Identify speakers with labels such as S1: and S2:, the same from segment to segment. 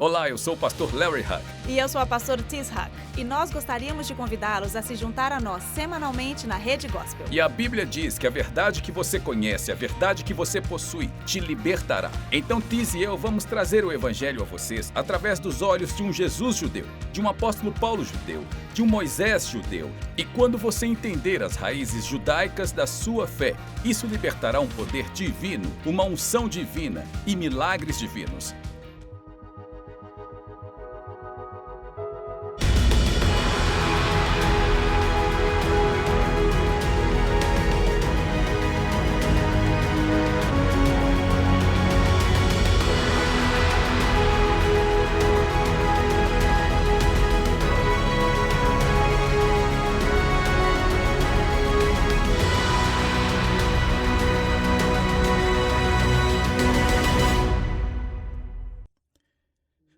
S1: Olá, eu sou o pastor Larry Hug.
S2: E eu sou a pastora Tis Hack. E nós gostaríamos de convidá-los a se juntar a nós semanalmente na Rede Gospel.
S1: E a Bíblia diz que a verdade que você conhece, a verdade que você possui, te libertará. Então Tis e eu vamos trazer o Evangelho a vocês através dos olhos de um Jesus judeu, de um apóstolo Paulo judeu, de um Moisés judeu. E quando você entender as raízes judaicas da sua fé, isso libertará um poder divino, uma unção divina e milagres divinos.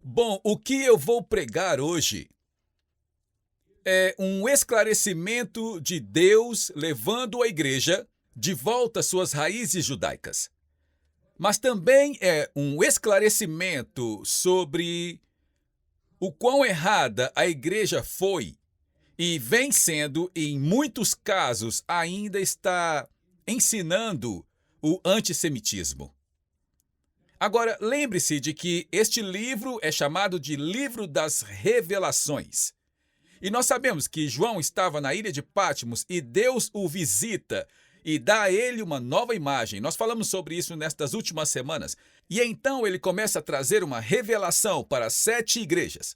S1: Bom, o que eu vou pregar hoje é um esclarecimento de Deus levando a igreja de volta às suas raízes judaicas. Mas também é um esclarecimento sobre o quão errada a igreja foi e vem sendo, em muitos casos, ainda está ensinando o antissemitismo. Agora, lembre-se de que este livro é chamado de Livro das Revelações. E nós sabemos que João estava na ilha de Patmos e Deus o visita e dá a ele uma nova imagem. Nós falamos sobre isso nestas últimas semanas. E então ele começa a trazer uma revelação para 7 igrejas.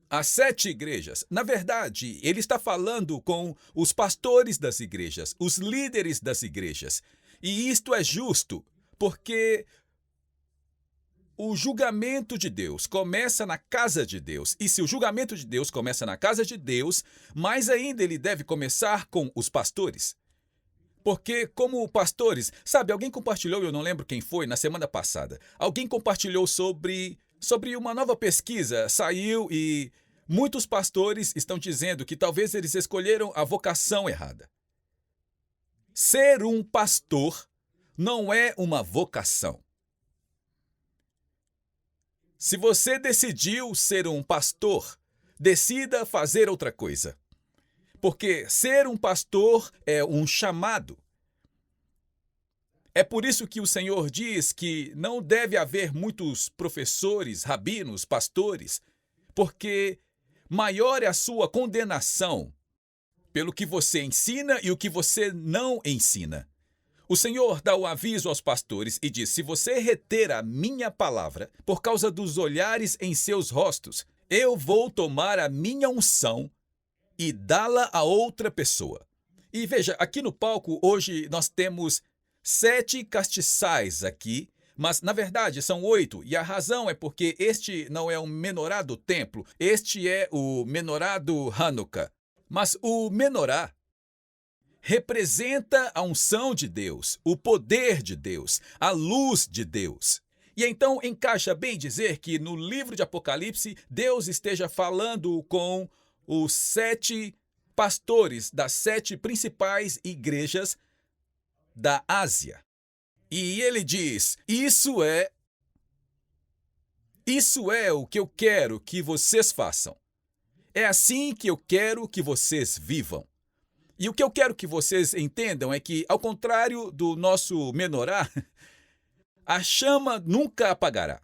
S1: As 7 igrejas, na verdade, ele está falando com os pastores das igrejas, os líderes das igrejas. E isto é justo, porque o julgamento de Deus começa na casa de Deus. E se o julgamento de Deus começa na casa de Deus, mais ainda ele deve começar com os pastores. Porque, como pastores, sabe, alguém compartilhou, eu não lembro quem foi, na semana passada. Alguém compartilhou sobre uma nova pesquisa, saiu e muitos pastores estão dizendo que talvez eles escolheram a vocação errada. Ser um pastor não é uma vocação. Se você decidiu ser um pastor, decida fazer outra coisa. Porque ser um pastor é um chamado. É por isso que o Senhor diz que não deve haver muitos professores, rabinos, pastores, porque maior é a sua condenação pelo que você ensina e o que você não ensina. O Senhor dá o aviso aos pastores e diz: se você reter a minha palavra por causa dos olhares em seus rostos, eu vou tomar a minha unção e dá-la a outra pessoa. E veja, aqui no palco hoje nós temos 7 castiçais aqui, mas na verdade são 8. E a razão é porque este não é o menorá do templo, este é o menorá do Hanukkah. Mas o menorá representa a unção de Deus, o poder de Deus, a luz de Deus. E então encaixa bem dizer que no livro de Apocalipse, Deus esteja falando com os 7 pastores das 7 principais igrejas da Ásia. E ele diz: Isso é o que eu quero que vocês façam. É assim que eu quero que vocês vivam. E o que eu quero que vocês entendam é que, ao contrário do nosso menorá, a chama nunca apagará.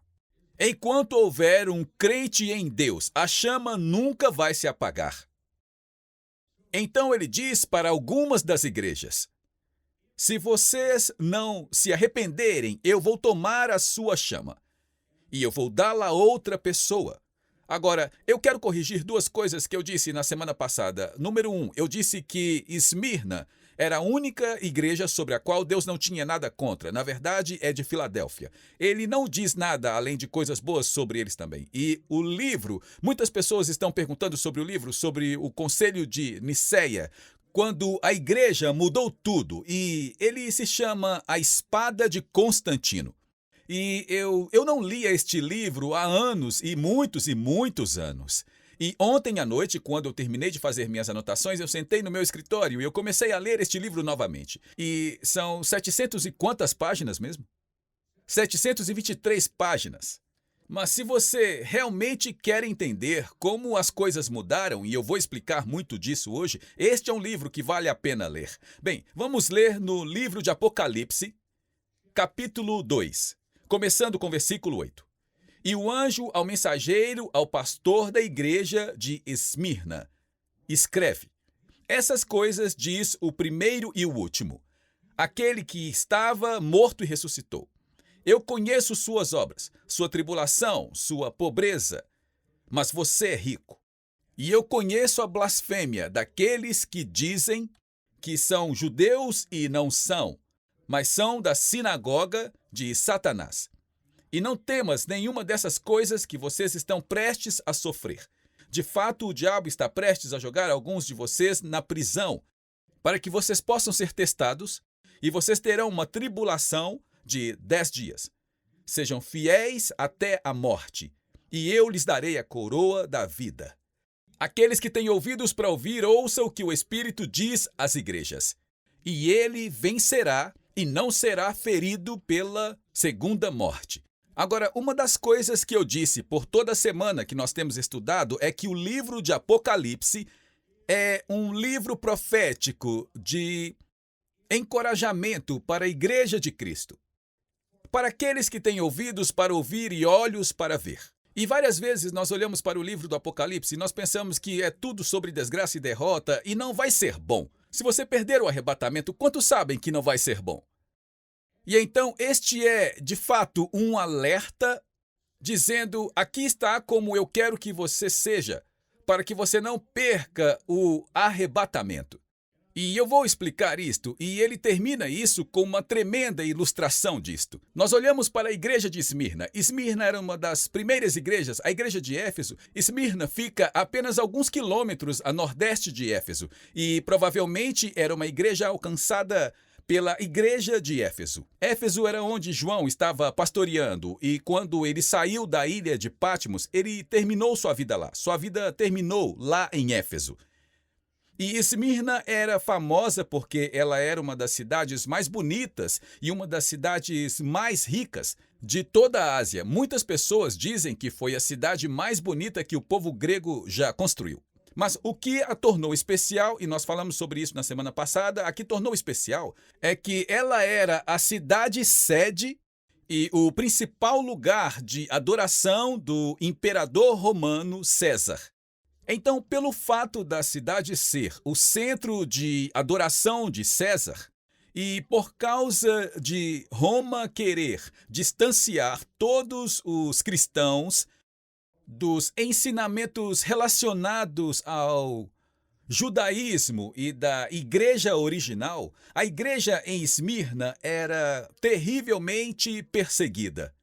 S1: Enquanto houver um crente em Deus, a chama nunca vai se apagar. Então ele diz para algumas das igrejas: se vocês não se arrependerem, eu vou tomar a sua chama e eu vou dá-la a outra pessoa. Agora, eu quero corrigir 2 coisas que eu disse na semana passada. Número 1, eu disse que Esmirna era a única igreja sobre a qual Deus não tinha nada contra. Na verdade, é de Filadélfia. Ele não diz nada além de coisas boas sobre eles também. E o livro, muitas pessoas estão perguntando sobre o livro, sobre o Concílio de Nicéia, quando a igreja mudou tudo. E ele se chama A Espada de Constantino. E eu não lia este livro há anos, e muitos anos. E ontem à noite, quando eu terminei de fazer minhas anotações, eu sentei no meu escritório e eu comecei a ler este livro novamente. E são 700 e quantas páginas mesmo? 723 páginas. Mas se você realmente quer entender como as coisas mudaram, e eu vou explicar muito disso hoje, este é um livro que vale a pena ler. Bem, vamos ler no livro de Apocalipse, capítulo 2, começando com o versículo 8. E o anjo ao mensageiro, ao pastor da igreja de Esmirna, escreve: essas coisas diz o primeiro e o último, aquele que estava morto e ressuscitou. Eu conheço suas obras, sua tribulação, sua pobreza, mas você é rico. E eu conheço a blasfêmia daqueles que dizem que são judeus e não são, mas são da sinagoga de Satanás. E não temas nenhuma dessas coisas que vocês estão prestes a sofrer. De fato, o diabo está prestes a jogar alguns de vocês na prisão, para que vocês possam ser testados, e vocês terão uma tribulação de 10 dias. Sejam fiéis até a morte, e eu lhes darei a coroa da vida. Aqueles que têm ouvidos para ouvir, ouçam o que o Espírito diz às igrejas. E ele vencerá e não será ferido pela segunda morte. Agora, uma das coisas que eu disse por toda a semana que nós temos estudado é que o livro de Apocalipse é um livro profético de encorajamento para a igreja de Cristo. Para aqueles que têm ouvidos para ouvir e olhos para ver. E várias vezes nós olhamos para o livro do Apocalipse e nós pensamos que é tudo sobre desgraça e derrota e não vai ser bom. Se você perder o arrebatamento, quantos sabem que não vai ser bom? E então este é, de fato, um alerta dizendo: aqui está como eu quero que você seja, para que você não perca o arrebatamento. E eu vou explicar isto, e ele termina isso com uma tremenda ilustração disto. Nós olhamos para a igreja de Esmirna. Esmirna era uma das primeiras igrejas, a igreja de Éfeso. Esmirna fica a apenas alguns quilômetros a nordeste de Éfeso, e provavelmente era uma igreja alcançada pela igreja de Éfeso. Éfeso era onde João estava pastoreando, e quando ele saiu da ilha de Patmos, ele terminou sua vida lá. Sua vida terminou lá em Éfeso. E Esmirna era famosa porque ela era uma das cidades mais bonitas e uma das cidades mais ricas de toda a Ásia. Muitas pessoas dizem que foi a cidade mais bonita que o povo grego já construiu. Mas o que a tornou especial, e nós falamos sobre isso na semana passada, a que tornou especial é que ela era a cidade-sede e o principal lugar de adoração do imperador romano César. Então, pelo fato da cidade ser o centro de adoração de César, e por causa de Roma querer distanciar todos os cristãos dos ensinamentos relacionados ao judaísmo e da igreja original, a igreja em Esmirna era terrivelmente perseguida.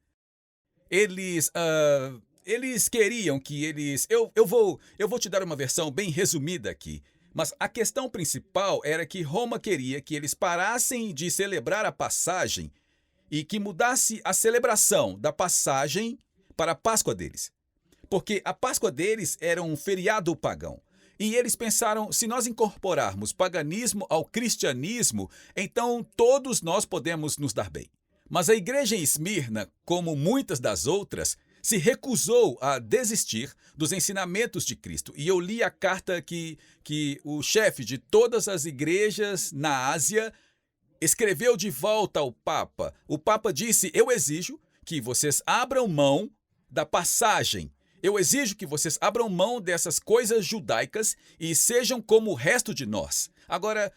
S1: Eles queriam que eles... Eu vou te dar uma versão bem resumida aqui, mas a questão principal era que Roma queria que eles parassem de celebrar a passagem e que mudasse a celebração da passagem para a Páscoa deles. Porque a Páscoa deles era um feriado pagão. E eles pensaram, se nós incorporarmos paganismo ao cristianismo, então todos nós podemos nos dar bem. Mas a igreja em Esmirna, como muitas das outras, se recusou a desistir dos ensinamentos de Cristo. E eu li a carta que o chefe de todas as igrejas na Ásia escreveu de volta ao Papa. O Papa disse: eu exijo que vocês abram mão da passagem. Eu exijo que vocês abram mão dessas coisas judaicas e sejam como o resto de nós. Agora,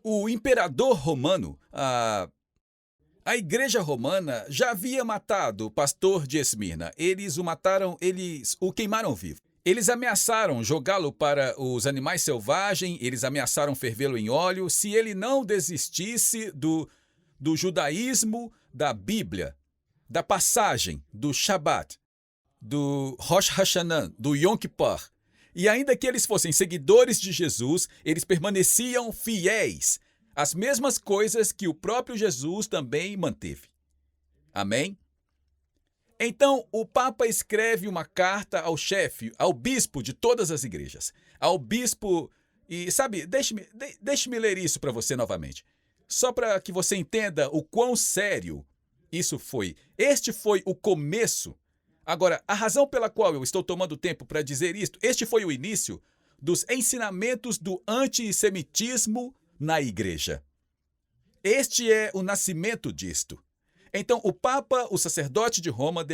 S1: o imperador romano, a igreja romana já havia matado o pastor de Esmirna. Eles o queimaram vivo. Eles ameaçaram jogá-lo para os animais selvagens, eles ameaçaram fervê-lo em óleo se ele não desistisse do judaísmo da Bíblia, da passagem, do Shabat, do Rosh Hashanah, do Yom Kippur. E ainda que eles fossem seguidores de Jesus, eles permaneciam fiéis às mesmas coisas que o próprio Jesus também manteve. Amém? Então, o Papa escreve uma carta ao chefe, ao bispo de todas as igrejas. Ao bispo... E, sabe, deixe-me ler isso para você novamente. Só para que você entenda o quão sério Este foi o começo. Agora, a razão pela qual eu estou tomando tempo para dizer isto, este foi o início dos ensinamentos do antissemitismo na igreja. Este é o nascimento disto. Então, o Papa, o sacerdote de Roma,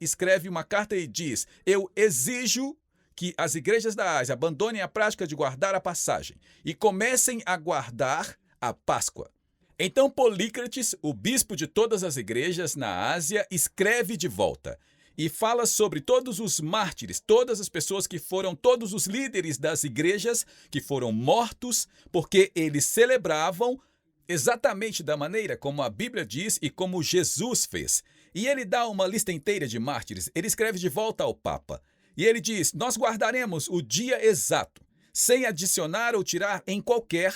S1: escreve uma carta e diz: eu exijo que as igrejas da Ásia abandonem a prática de guardar a passagem e comecem a guardar a Páscoa. Então, Polícrates, o bispo de todas as igrejas na Ásia, escreve de volta e fala sobre todos os mártires, todas as pessoas que foram, todos os líderes das igrejas que foram mortos porque eles celebravam exatamente da maneira como a Bíblia diz e como Jesus fez. E ele dá uma lista inteira de mártires. Ele escreve de volta ao Papa. E ele diz: nós guardaremos o dia exato, sem adicionar ou tirar em qualquer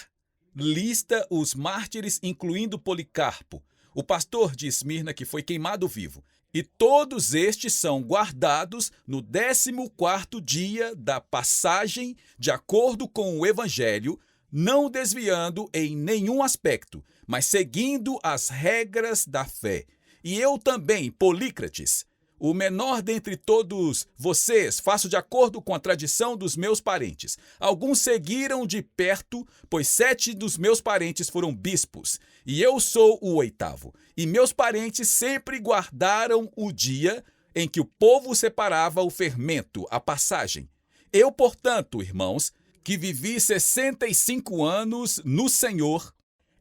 S1: lista os mártires, incluindo Policarpo, o pastor de Esmirna que foi queimado vivo. E todos estes são guardados no 14º dia da passagem, de acordo com o Evangelho, não desviando em nenhum aspecto, mas seguindo as regras da fé. E eu também, Polícrates, o menor dentre todos vocês, faço de acordo com a tradição dos meus parentes. Alguns seguiram de perto, pois 7 dos meus parentes foram bispos, e eu sou o 8º. E meus parentes sempre guardaram o dia em que o povo separava o fermento, a passagem. Eu, portanto, irmãos, que vivi 65 anos no Senhor,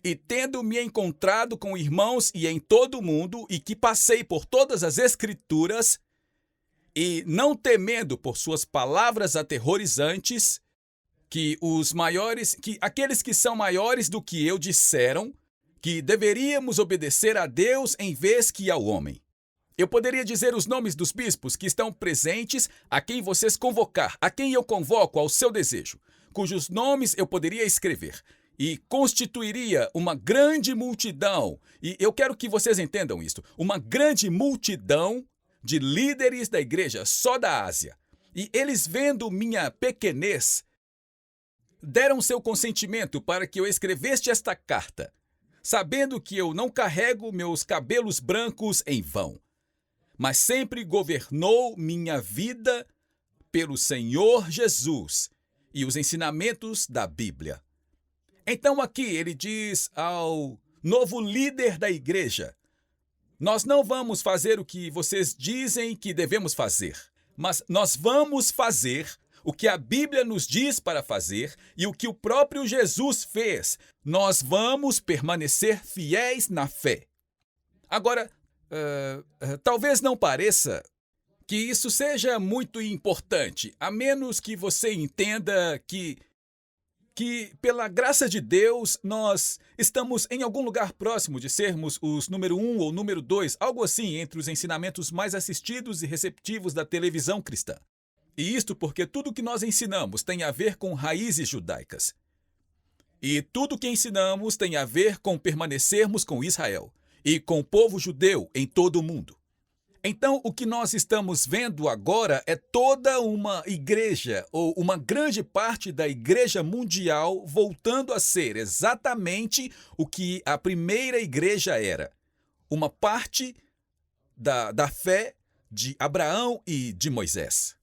S1: e tendo me encontrado com irmãos e em todo o mundo, e que passei por todas as Escrituras, e não temendo por suas palavras aterrorizantes, que aqueles que são maiores do que eu disseram, que deveríamos obedecer a Deus em vez que ao homem. Eu poderia dizer os nomes dos bispos que estão presentes, a quem vocês convocar, a quem eu convoco ao seu desejo, cujos nomes eu poderia escrever, e constituiria uma grande multidão, e eu quero que vocês entendam isto, uma grande multidão de líderes da igreja só da Ásia. E eles, vendo minha pequenez, deram seu consentimento para que eu escrevesse esta carta, sabendo que eu não carrego meus cabelos brancos em vão, mas sempre governou minha vida pelo Senhor Jesus e os ensinamentos da Bíblia. Então aqui ele diz ao novo líder da igreja: nós não vamos fazer o que vocês dizem que devemos fazer, mas nós vamos fazer o que a Bíblia nos diz para fazer e o que o próprio Jesus fez. Nós vamos permanecer fiéis na fé. Agora, talvez não pareça que isso seja muito importante, a menos que você entenda que pela graça de Deus, nós estamos em algum lugar próximo de sermos os número 1 ou número 2, algo assim, entre os ensinamentos mais assistidos e receptivos da televisão cristã. E isto porque tudo que nós ensinamos tem a ver com raízes judaicas. E tudo que ensinamos tem a ver com permanecermos com Israel e com o povo judeu em todo o mundo. Então, o que nós estamos vendo agora é toda uma igreja, ou uma grande parte da igreja mundial, voltando a ser exatamente o que a primeira igreja era. Uma parte da fé de Abraão e de Moisés.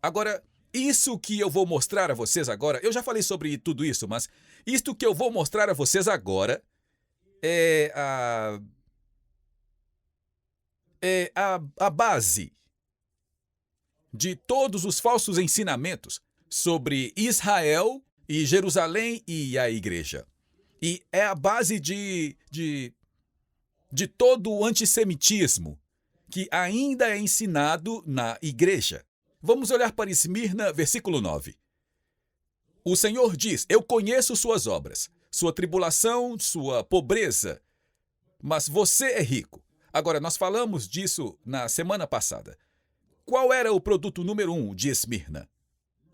S1: Agora, isso que eu vou mostrar a vocês agora, eu já falei sobre tudo isso, mas isto que eu vou mostrar a vocês agora é a base de todos os falsos ensinamentos sobre Israel e Jerusalém e a igreja. E é a base de todo o antissemitismo que ainda é ensinado na igreja. Vamos olhar para Esmirna, versículo 9. O Senhor diz: eu conheço suas obras, sua tribulação, sua pobreza, mas você é rico. Agora, nós falamos disso na semana passada. Qual era o produto número 1 de Esmirna?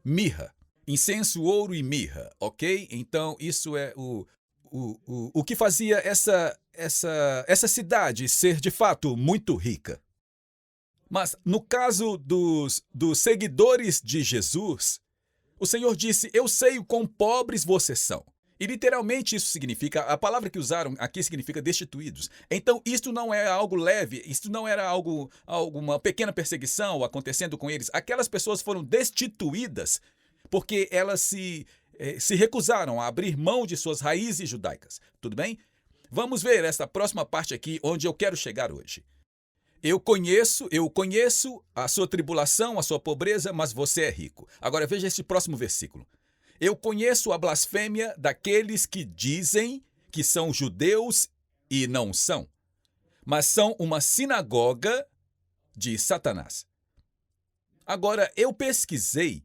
S1: Mirra. Incenso, ouro e mirra, ok? Então, isso é o que fazia essa cidade ser, de fato, muito rica. Mas, no caso dos seguidores de Jesus, o Senhor disse: eu sei o quão pobres vocês são. E literalmente isso significa, a palavra que usaram aqui significa destituídos. Então isto não é algo leve, isto não era alguma pequena perseguição acontecendo com eles. Aquelas pessoas foram destituídas porque elas se recusaram a abrir mão de suas raízes judaicas. Tudo bem? Vamos ver esta próxima parte aqui onde eu quero chegar hoje. Eu conheço a sua tribulação, a sua pobreza, mas você é rico. Agora veja esse próximo versículo. Eu conheço a blasfêmia daqueles que dizem que são judeus e não são, mas são uma sinagoga de Satanás. Agora, eu pesquisei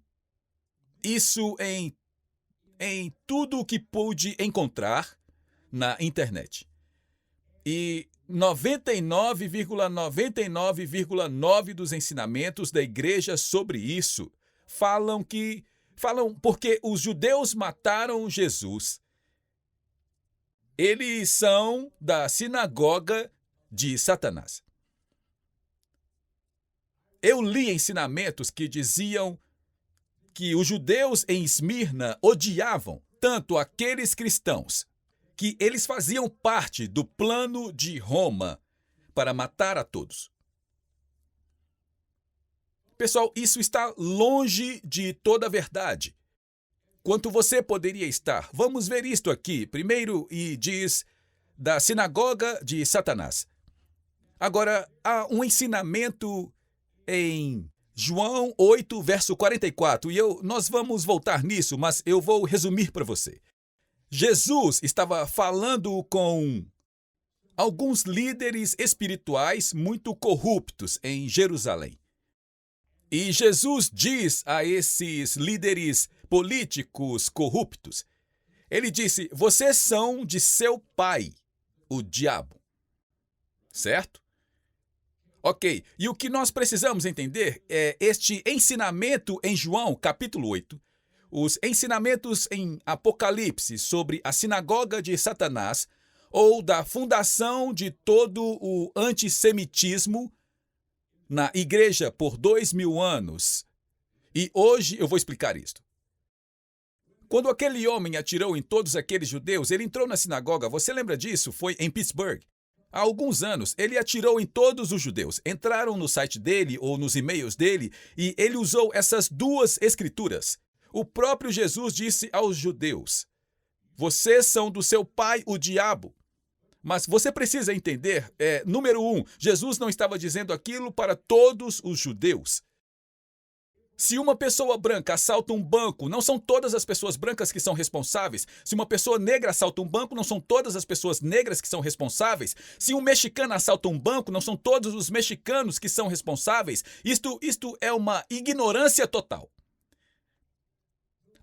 S1: isso em tudo o que pude encontrar na internet. E 99,99,9 dos ensinamentos da igreja sobre isso falam porque os judeus mataram Jesus. Eles são da sinagoga de Satanás. Eu li ensinamentos que diziam que os judeus em Esmirna odiavam tanto aqueles cristãos que eles faziam parte do plano de Roma para matar a todos. Pessoal, isso está longe de toda a verdade. Quanto você poderia estar? Vamos ver isto aqui. Primeiro, e diz da sinagoga de Satanás. Agora, há um ensinamento em João 8, verso 44. E nós vamos voltar nisso, mas eu vou resumir para você. Jesus estava falando com alguns líderes espirituais muito corruptos em Jerusalém. E Jesus diz a esses líderes políticos corruptos, ele disse, vocês são de seu pai, o diabo. Certo? Ok, e o que nós precisamos entender é este ensinamento em João, capítulo 8, os ensinamentos em Apocalipse sobre a sinagoga de Satanás, ou da fundação de todo o antissemitismo na igreja por 2000 anos. E hoje eu vou explicar isto. Quando aquele homem atirou em todos aqueles judeus, ele entrou na sinagoga, você lembra disso? Foi em Pittsburgh. Há alguns anos, ele atirou em todos os judeus. Entraram no site dele ou nos e-mails dele e ele usou essas duas escrituras. O próprio Jesus disse aos judeus, vocês são do seu pai, o diabo. Mas você precisa entender, número 1, Jesus não estava dizendo aquilo para todos os judeus. Se uma pessoa branca assalta um banco, não são todas as pessoas brancas que são responsáveis. Se uma pessoa negra assalta um banco, não são todas as pessoas negras que são responsáveis. Se um mexicano assalta um banco, não são todos os mexicanos que são responsáveis. Isto é uma ignorância total.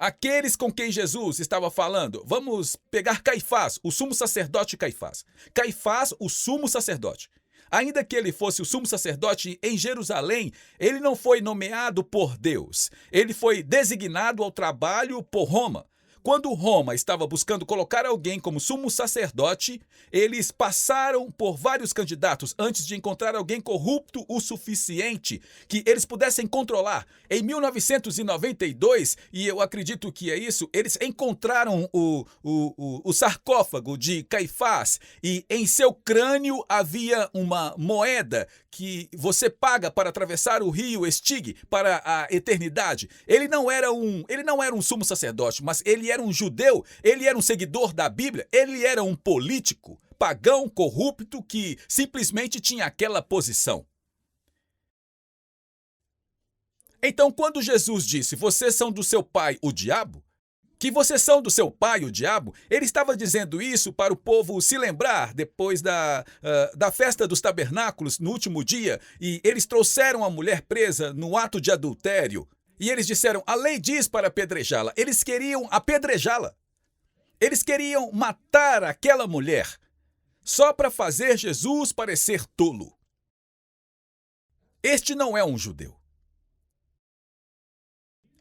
S1: Aqueles com quem Jesus estava falando, vamos pegar Caifás, o sumo sacerdote Caifás. Caifás, o sumo sacerdote. Ainda que ele fosse o sumo sacerdote em Jerusalém, ele não foi nomeado por Deus. Ele foi designado ao trabalho por Roma. Quando Roma estava buscando colocar alguém como sumo sacerdote, eles passaram por vários candidatos antes de encontrar alguém corrupto o suficiente que eles pudessem controlar. Em 1992, e eu acredito que é isso, eles encontraram o sarcófago de Caifás e em seu crânio havia uma moeda que você paga para atravessar o rio Estig para a eternidade. Ele não era um sumo sacerdote, mas ele era um judeu, ele era um seguidor da Bíblia, ele era um político, pagão, corrupto, que simplesmente tinha aquela posição. Então, quando Jesus disse, vocês são do seu pai, o diabo, que vocês são do seu pai, o diabo, ele estava dizendo isso para o povo se lembrar depois da festa dos tabernáculos no último dia, e eles trouxeram a mulher presa no ato de adultério, e eles disseram, a lei diz para apedrejá-la. Eles queriam apedrejá-la. Eles queriam matar aquela mulher, só para fazer Jesus parecer tolo. Este não é um judeu.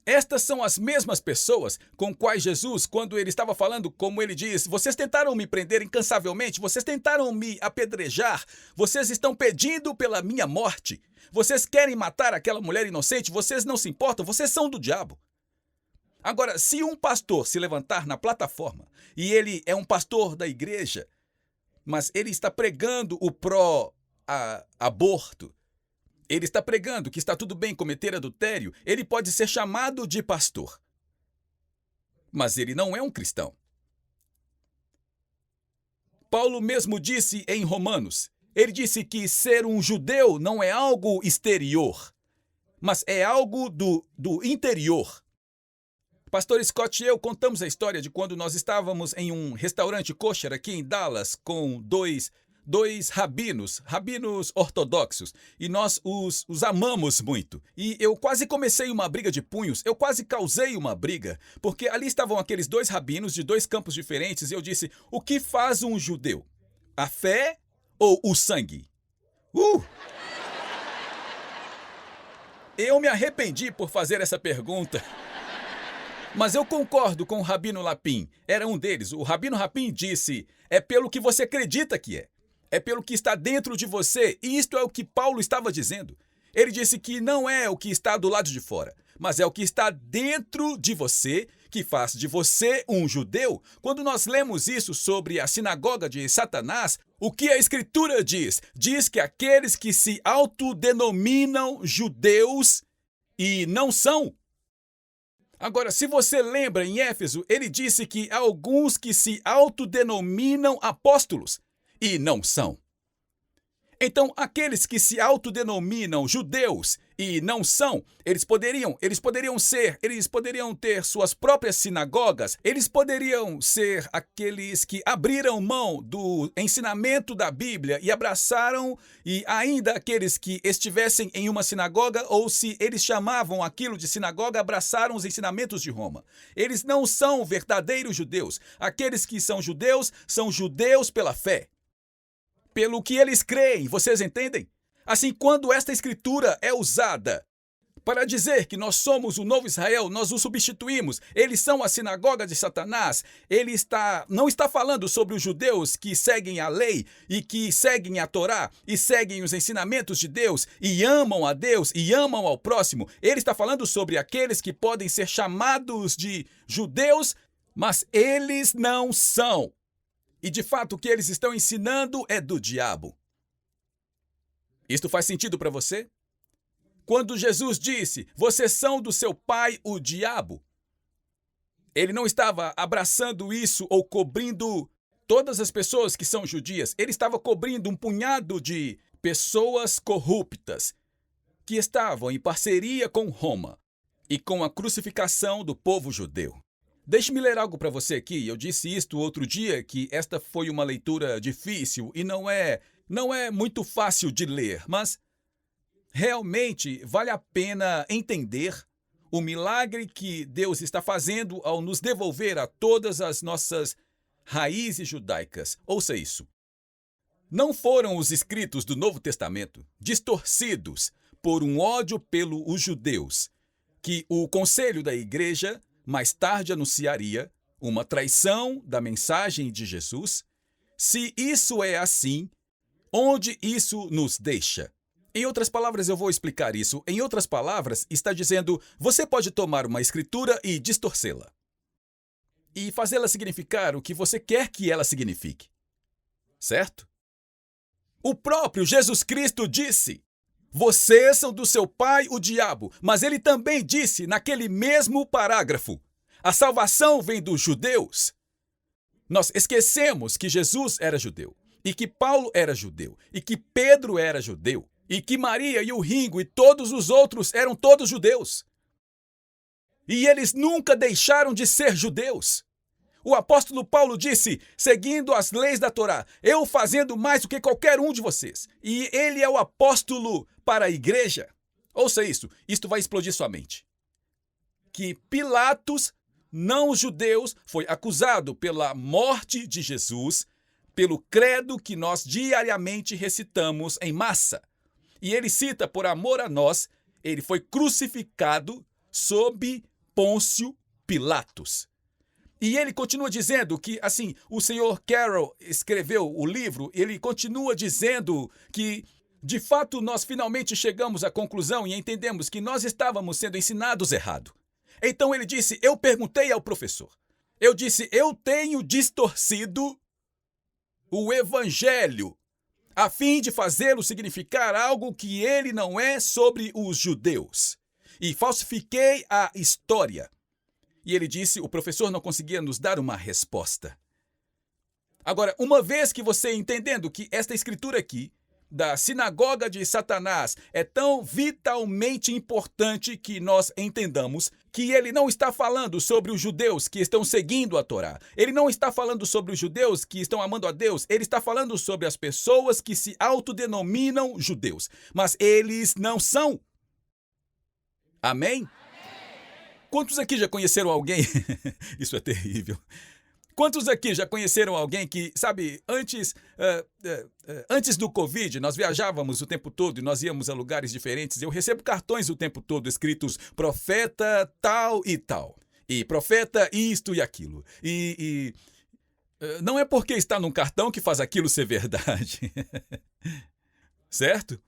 S1: Estas são as mesmas pessoas com quais Jesus, quando ele estava falando, como ele diz, vocês tentaram me prender incansavelmente, vocês tentaram me apedrejar, vocês estão pedindo pela minha morte, vocês querem matar aquela mulher inocente, vocês não se importam, vocês são do diabo. Agora, se um pastor se levantar na plataforma e ele é um pastor da igreja, mas ele está pregando o pró-aborto, ele está pregando que está tudo bem cometer adultério, ele pode ser chamado de pastor. Mas ele não é um cristão. Paulo mesmo disse em Romanos, ele disse que ser um judeu não é algo exterior, mas é algo do interior. Pastor Scott e eu contamos a história de quando nós estávamos em um restaurante kosher aqui em Dallas com dois rabinos ortodoxos, e nós os amamos muito. E eu quase comecei uma briga de punhos, eu quase causei uma briga, porque ali estavam aqueles dois rabinos de dois campos diferentes, e eu disse, o que faz um judeu? A fé ou o sangue? Eu me arrependi por fazer essa pergunta. Mas eu concordo com o Rabino Lapin, era um deles. O Rabino Lapin disse, é pelo que você acredita que é. É pelo que está dentro de você, e isto é o que Paulo estava dizendo. Ele disse que não é o que está do lado de fora, mas é o que está dentro de você que faz de você um judeu. Quando nós lemos isso sobre a sinagoga de Satanás, o que a Escritura diz? Diz que aqueles que se autodenominam judeus e não são. Agora, se você lembra em Éfeso, ele disse que há alguns que se autodenominam apóstolos e não são. Então, aqueles que se autodenominam judeus e não são, eles poderiam ter suas próprias sinagogas, eles poderiam ser aqueles que abriram mão do ensinamento da Bíblia e abraçaram, e ainda aqueles que estivessem em uma sinagoga, ou se eles chamavam aquilo de sinagoga, abraçaram os ensinamentos de Roma. Eles não são verdadeiros judeus. Aqueles que são judeus pela fé, pelo que eles creem, vocês entendem? Assim, quando esta escritura é usada para dizer que nós somos o novo Israel, nós o substituímos, eles são a sinagoga de Satanás, ele não está falando sobre os judeus que seguem a lei e que seguem a Torá e seguem os ensinamentos de Deus e amam a Deus e amam ao próximo. Ele está falando sobre aqueles que podem ser chamados de judeus, mas eles não são. E, de fato, o que eles estão ensinando é do diabo. Isto faz sentido para você? Quando Jesus disse, vocês são do seu pai, o diabo, ele não estava abraçando isso ou cobrindo todas as pessoas que são judias. Ele estava cobrindo um punhado de pessoas corruptas que estavam em parceria com Roma e com a crucificação do povo judeu. Deixe-me ler algo para você aqui. Eu disse isto outro dia, que esta foi uma leitura difícil e não é muito fácil de ler, mas realmente vale a pena entender o milagre que Deus está fazendo ao nos devolver a todas as nossas raízes judaicas. Ouça isso. Não foram os escritos do Novo Testamento distorcidos por um ódio pelos judeus que o conselho da igreja mais tarde anunciaria uma traição da mensagem de Jesus? Se isso é assim, onde isso nos deixa? Em outras palavras, eu vou explicar isso. Em outras palavras, está dizendo, você pode tomar uma escritura e distorcê-la e fazê-la significar o que você quer que ela signifique. Certo? O próprio Jesus Cristo disse, vocês são do seu pai, o diabo, mas ele também disse naquele mesmo parágrafo, a salvação vem dos judeus. Nós esquecemos que Jesus era judeu, e que Paulo era judeu, e que Pedro era judeu, e que Maria e o Ringo e todos os outros eram todos judeus. E eles nunca deixaram de ser judeus. O apóstolo Paulo disse, seguindo as leis da Torá, eu fazendo mais do que qualquer um de vocês. E ele é o apóstolo para a igreja. Ouça isso, isto vai explodir sua mente. Que Pilatos, não os judeus, foi acusado pela morte de Jesus, pelo credo que nós diariamente recitamos em massa. E ele cita, por amor a nós, ele foi crucificado sob Pôncio Pilatos. E ele continua dizendo que, assim, o senhor Carroll escreveu o livro, ele continua dizendo que, de fato, nós finalmente chegamos à conclusão e entendemos que nós estávamos sendo ensinados errado. Então ele disse, eu perguntei ao professor. Eu disse, eu tenho distorcido o evangelho a fim de fazê-lo significar algo que ele não é sobre os judeus. E falsifiquei a história. E ele disse, o professor não conseguia nos dar uma resposta. Agora, uma vez que você entendendo que esta escritura aqui, da sinagoga de Satanás, é tão vitalmente importante que nós entendamos que ele não está falando sobre os judeus que estão seguindo a Torá. Ele não está falando sobre os judeus que estão amando a Deus. Ele está falando sobre as pessoas que se autodenominam judeus. Mas eles não são. Amém? Quantos aqui já conheceram alguém? Isso é terrível. Quantos aqui já conheceram alguém que, sabe, antes do Covid, nós viajávamos o tempo todo e nós íamos a lugares diferentes. Eu recebo cartões o tempo todo escritos profeta tal e tal. E profeta isto e aquilo. Não é porque está num cartão que faz aquilo ser verdade. Certo?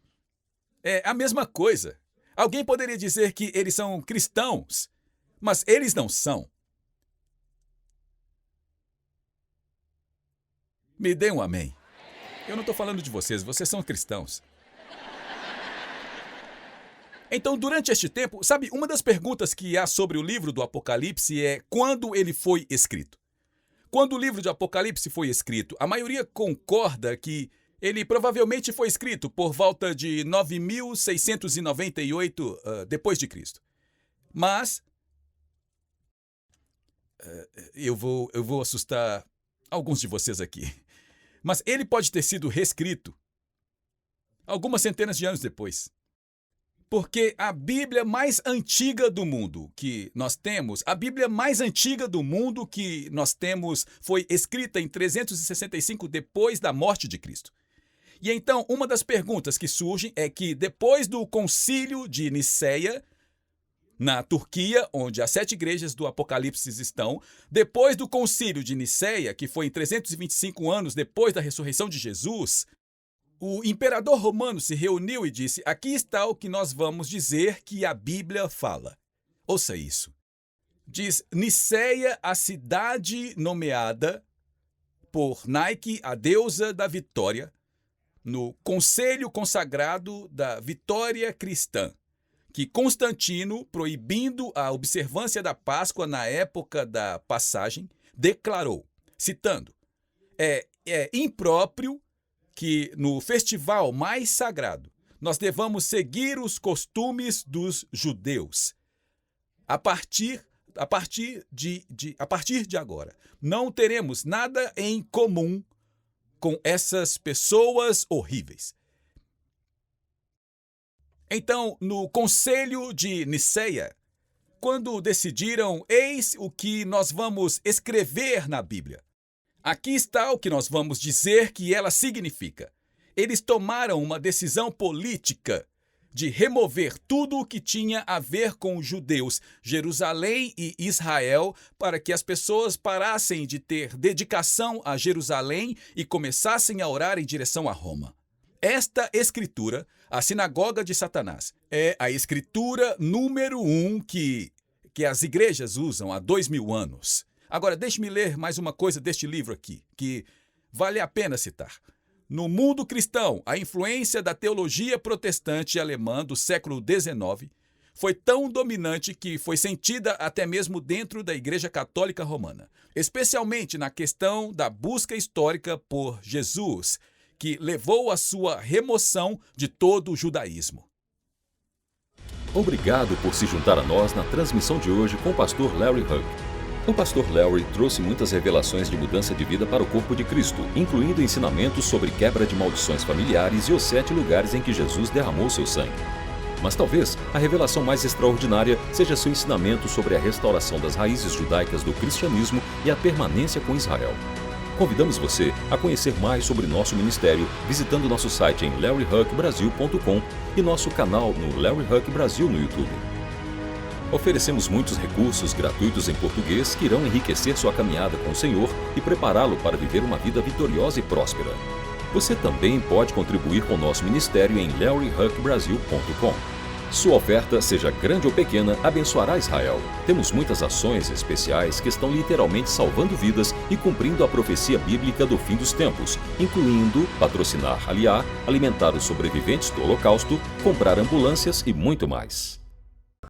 S1: É a mesma coisa. Alguém poderia dizer que eles são cristãos, mas eles não são. Me dê um amém. Eu não estou falando de vocês, vocês são cristãos. Então, durante este tempo, sabe, uma das perguntas que há sobre o livro do Apocalipse é quando ele foi escrito. Quando o livro de Apocalipse foi escrito, a maioria concorda que ele provavelmente foi escrito por volta de 9.698 depois de Cristo. Mas eu vou assustar alguns de vocês aqui. Mas ele pode ter sido reescrito algumas centenas de anos depois. Porque a Bíblia mais antiga do mundo que nós temos, foi escrita em 365 depois da morte de Cristo. E então, uma das perguntas que surgem é que depois do concílio de Niceia, na Turquia, onde as 7 igrejas do Apocalipse estão, depois do concílio de Niceia, que foi em 325 anos depois da ressurreição de Jesus, o imperador romano se reuniu e disse, aqui está o que nós vamos dizer que a Bíblia fala. Ouça isso. Diz, Niceia, a cidade nomeada por Nike, a deusa da vitória, no conselho consagrado da vitória cristã, que Constantino, proibindo a observância da Páscoa na época da passagem, declarou, citando, é impróprio que no festival mais sagrado nós devamos seguir os costumes dos judeus. A partir de agora, não teremos nada em comum com essas pessoas horríveis. Então, no Conselho de Niceia, quando decidiram, eis o que nós vamos escrever na Bíblia. Aqui está o que nós vamos dizer que ela significa. Eles tomaram uma decisão política de remover tudo o que tinha a ver com os judeus, Jerusalém e Israel, para que as pessoas parassem de ter dedicação a Jerusalém e começassem a orar em direção a Roma. Esta escritura, a sinagoga de Satanás, é a escritura número 1 que as igrejas usam há 2000 anos. Agora, deixe-me ler mais uma coisa deste livro aqui, que vale a pena citar. No mundo cristão, a influência da teologia protestante alemã do século XIX foi tão dominante que foi sentida até mesmo dentro da Igreja Católica Romana, especialmente na questão da busca histórica por Jesus, que levou à sua remoção de todo o judaísmo.
S3: Obrigado por se juntar a nós na transmissão de hoje com o pastor Larry Hug. O pastor Larry trouxe muitas revelações de mudança de vida para o corpo de Cristo, incluindo ensinamentos sobre quebra de maldições familiares e os 7 lugares em que Jesus derramou seu sangue. Mas talvez a revelação mais extraordinária seja seu ensinamento sobre a restauração das raízes judaicas do cristianismo e a permanência com Israel. Convidamos você a conhecer mais sobre nosso ministério visitando nosso site em larryhuckbrasil.com e nosso canal no Larry Huck Brasil no YouTube. Oferecemos muitos recursos gratuitos em português que irão enriquecer sua caminhada com o Senhor e prepará-lo para viver uma vida vitoriosa e próspera. Você também pode contribuir com o nosso ministério em larryhuckbrasil.com. Sua oferta, seja grande ou pequena, abençoará Israel. Temos muitas ações especiais que estão literalmente salvando vidas e cumprindo a profecia bíblica do fim dos tempos, incluindo patrocinar Aliá, alimentar os sobreviventes do Holocausto, comprar ambulâncias e muito mais.